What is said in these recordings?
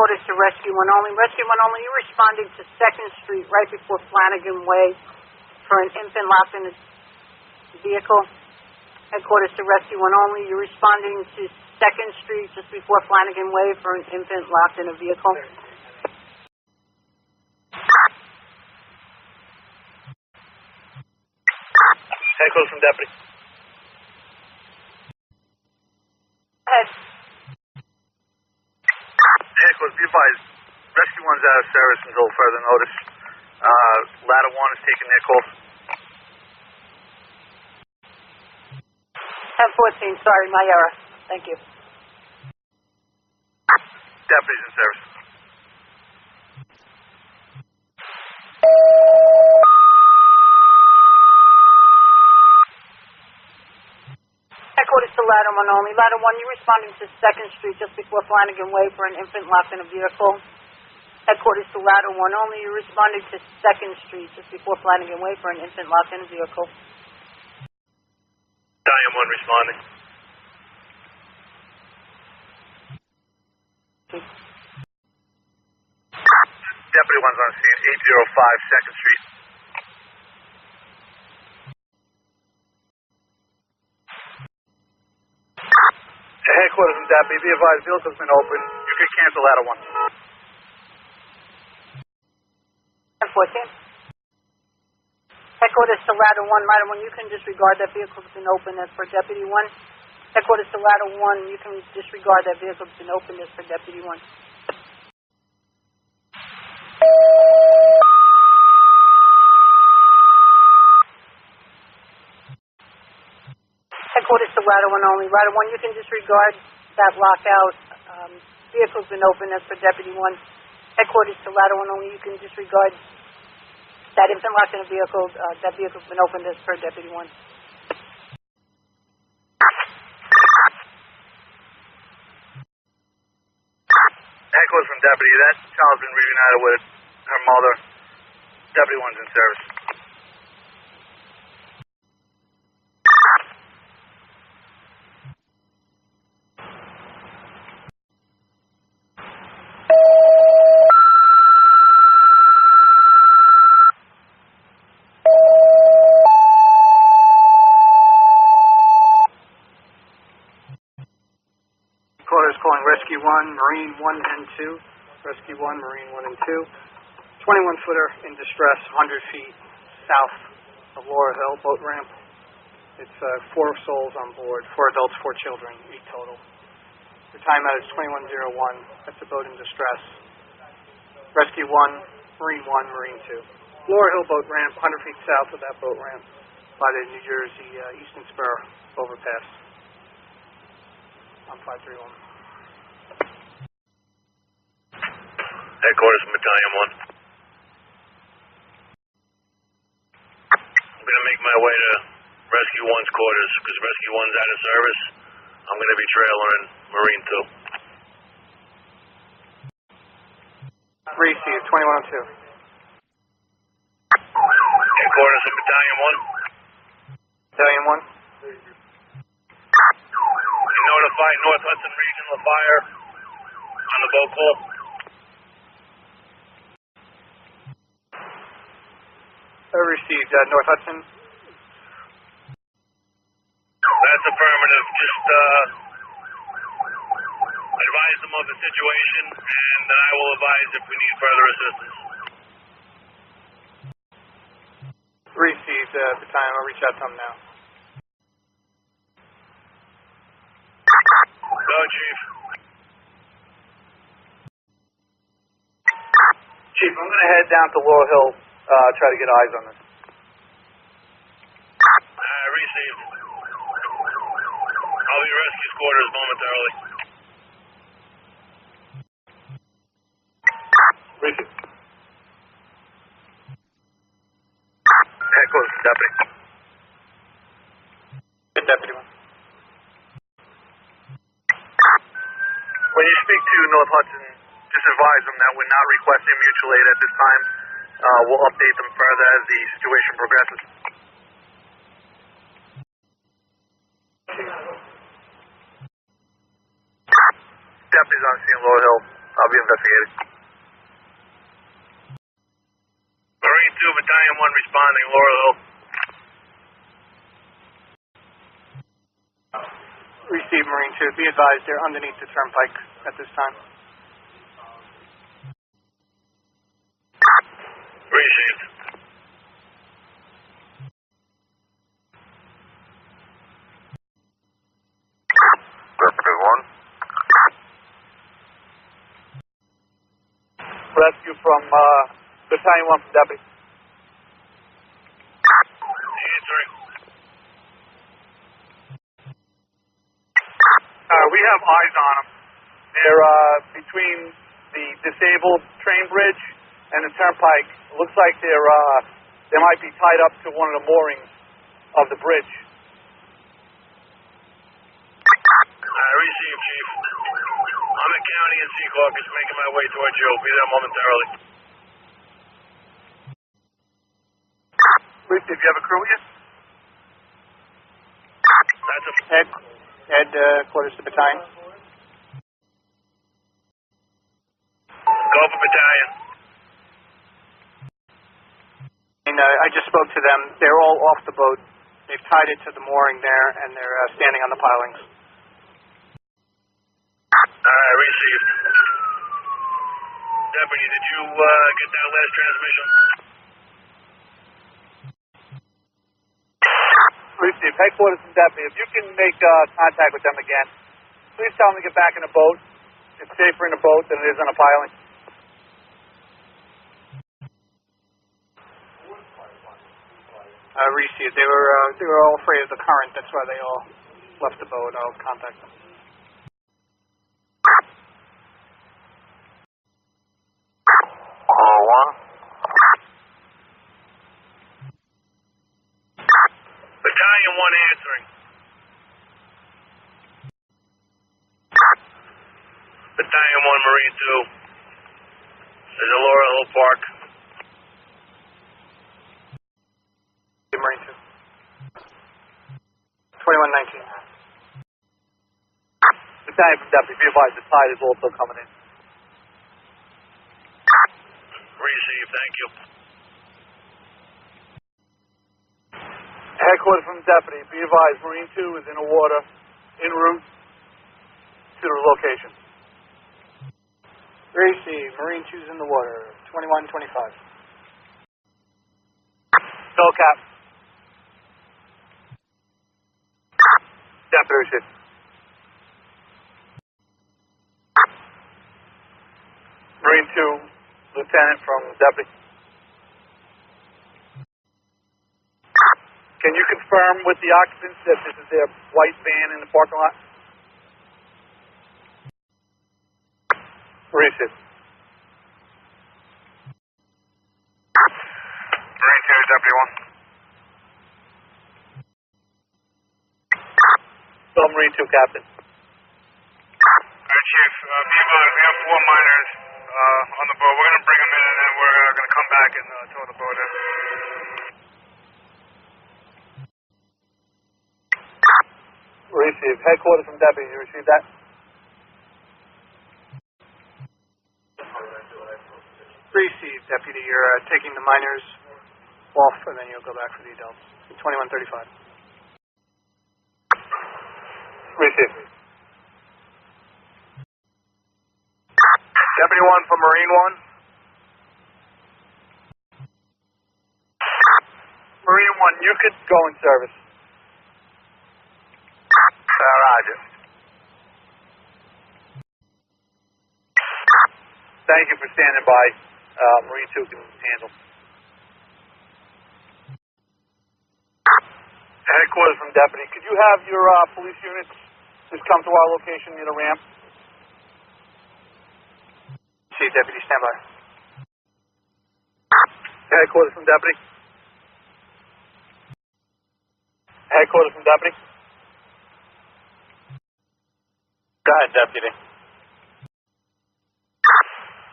Headquarters to Rescue 1 only. Rescue 1 only, you're responding to 2nd Street right before Flanagan Way for an infant locked in a vehicle. Headquarters to Rescue 1 only, you're responding to 2nd Street just before Flanagan Way for an infant locked in a vehicle. Headquarters from Deputy. Go ahead. Headquarters, be advised, Rescue 1's out of service until further notice. Ladder 1 is taking their call. 1014, sorry, my error. Thank you. Deputy's in service. Headquarters to Ladder 1 only. Ladder 1, you're responding to 2nd Street just before Flanagan Way for an infant locked in a vehicle. Headquarters to Ladder 1 only, you're responding to 2nd Street just before Flanagan Way for an infant locked in a vehicle. Battalion 1 responding. Deputy 1's on scene, 805 2nd Street. Headquarters and Deputy, be advised, vehicle's been open. You can cancel Ladder 1. 1014. Headquarters to Ladder 1. Ladder 1, you can disregard that vehicle's been open as per Deputy 1. Headquarters to Ladder 1, you can disregard that vehicle's been open as per Deputy 1. Headquarters to Ladder 1 only. Ladder 1, you can disregard that lockout. Vehicle's been open as per Deputy 1. Headquarters to Ladder 1 only, you can disregard that infant locked in a vehicle. That vehicle's been opened as per Deputy 1. Headquarters from Deputy, that child's been reunited with her mother. Deputy 1's in service. Headquarters calling Rescue 1, Marine 1 and 2. Rescue 1, Marine 1 and 2. 21-footer in distress, 100 feet south of Laurel Hill, boat ramp. It's 4 souls on board, 4 adults, 4 children, 8 total. The timeout is 2101. That's a boat in distress. Rescue 1, Marine 1, Marine 2. Laurel Hill boat ramp, 100 feet south of that boat ramp by the New Jersey Eastern Spur overpass on 531. Headquarters from Battalion 1. I'm going to make my way to Rescue 1's quarters because Rescue 1's out of service. I'm going to be trailering Marine 2. Received, 2102. Headquarters from Battalion 1. Battalion 1. Notify North Hudson Regional of fire on the boat call. Received, North Hudson. That's affirmative. Just advise them of the situation, and I will advise if we need further assistance. Received, Battalion. I'll reach out to them now. Go, Chief. Chief, I'm going to head down to Laurel Hill, try to get eyes on this. Received. I'll be rescue quarters momentarily. Received. Headquarters, Deputy. Good, Deputy 1. When you speak to North Hudson, just advise them that we're not requesting mutual aid at this time. We'll update them further as the situation progresses. Deputies on scene, Laurel Hill. I'll be investigating. Marine 2, Battalion 1 responding, Laurel Hill. Receive Marine 2. Be advised they're underneath the turnpike at this time. Received. Deputy 1. Rescue from Battalion 1 from Deputy. Answering. We have eyes on them. They're between the disabled train bridge and the turnpike. It looks like they might be tied up to one of the moorings of the bridge. Received, Chief. I'm in County in Secaucus, making my way towards you. Be there momentarily. Received. Do you have a crew with you? That's a... Ed, quarters to battalion. Go for battalion. And I just spoke to them. They're all off the boat. They've tied it to the mooring there, and they're standing on the pilings. Received. Deputy, did you get that last transmission? Received. Headquarters from Deputy. If you can make contact with them again, please tell them to get back in the boat. It's safer in the boat than it is on a piling. Received. They were all afraid of the current. That's why they all left the boat. I'll contact them. Battalion 1 answering. Battalion 1, Marine 2. There's a Laurel Hill Park. Marine 2. 2119. Battalion from Deputy, be advised the tide is also coming in. Received, thank you. Headquarters from Deputy, be advised Marine 2 is in the water, en route to the location. Received. Marine 2's in the water. 2125. Go, Cap. Deputy received. Marine 2, Lieutenant from Deputy. Can you confirm with the occupants that this is their white van in the parking lot? Received. Marine 2, Deputy 1. So, Marine 2, Captain. Chief, be advised, we have 4 miners on the boat. We're going to bring them in and then we're going to come back and tow the boat in. Received. Headquarters from Deputy, you received that? Received, Deputy. You're taking the minors off, and then you'll go back for the adults. 2135. Received. Deputy 1 for Marine 1. Marine 1, you could go in service. Roger. Thank you for standing by. Marine 2 can handle. Headquarters from Deputy, could you have your police units just come to our location near the ramp? Chief Deputy, stand by. Headquarters from Deputy. Headquarters from Deputy. Go ahead, Deputy.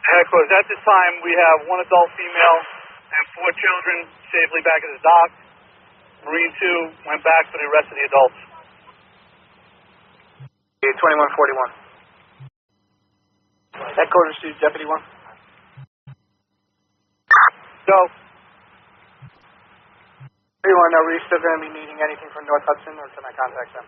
Headquarters, at this time we have 1 adult female and 4 children safely back at the dock. Marine 2 went back for the rest of the adults. 2141. Headquarters to Deputy 1. Go. Do you want to know, are you still going to be needing anything from North Hudson, or can I contact them?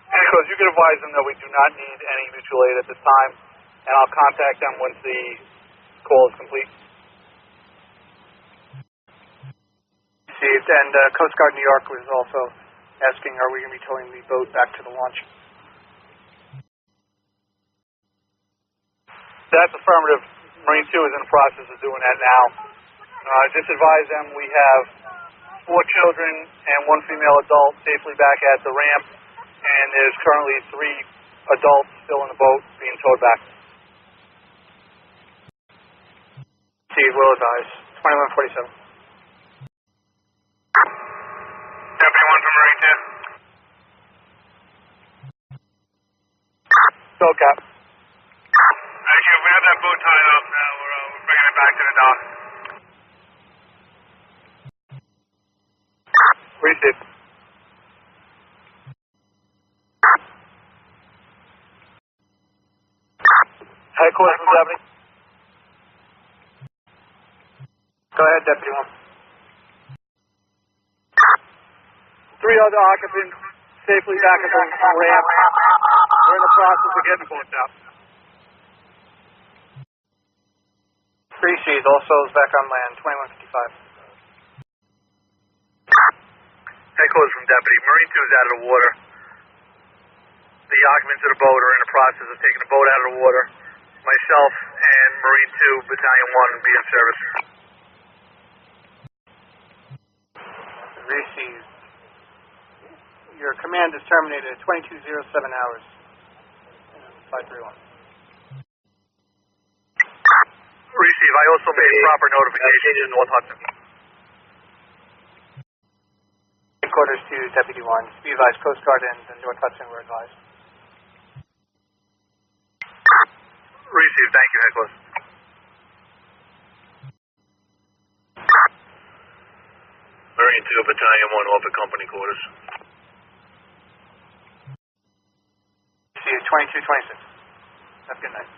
Because you can advise them that we do not need any mutual aid at this time, and I'll contact them once the call is complete. See, and Coast Guard New York was also asking, are we going to be towing the boat back to the launch? That's affirmative. Marine 2 is in the process of doing that now. Just advise them we have 4 children and 1 female adult safely back at the ramp, and there's currently 3 adults still in the boat being towed back. Steve, will advise. 2147. Deputy 1 from Marine 2. Go, Cap. Thank you. We have that boat tied up now. We're bringing it back to the dock. Receive. Headquarters from Deputy. Go ahead, Deputy 1. 3 other occupants safely back at the ramp. We're in the process of getting the boats out. 3 C's, all souls back on land, 2155. Headquarters from Deputy. Marine 2 is out of the water. The occupants of the boat are in the process of taking the boat out of the water. Myself and Marine 2, Battalion 1 will be in service. Received. Your command is terminated at 2207 hours. 531. Receive. I also made proper notification in North Hudson. Headquarters to Deputy 1. Be advised, Coast Guard and North Hudson were advised. Receive. Thank you, Headquarters. Marine 2, Battalion 1, off at company quarters. See you 2226. Have a good night.